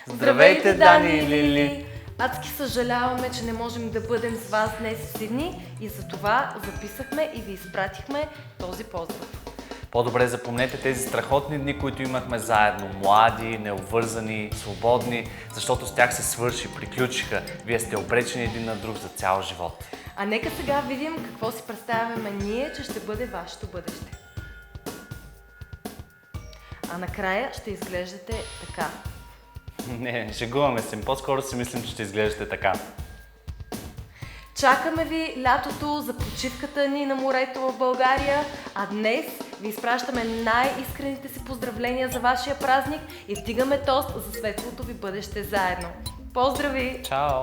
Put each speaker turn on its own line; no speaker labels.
Здравейте, Дани и Лили!
Адски съжаляваме, че не можем да бъдем с вас днес в Сидни и затова записахме и ви изпратихме този поздрав.
По-добре запомнете тези страхотни дни, които имахме заедно. Млади, необвързани, свободни, защото с тях се свърши, приключиха. Вие сте обречени един на друг за цял живот.
А нека сега видим какво си представяме ние, че ще бъде вашето бъдеще. А накрая ще изглеждате така.
Не, шегуваме се. По-скоро си мислим, че ще изглеждате така.
Чакаме ви лятото за почивката ни на морето в България, а днес ви изпращаме най-искрените си поздравления за вашия празник и вдигаме тост за светлото ви бъдеще заедно. Поздрави!
Чао!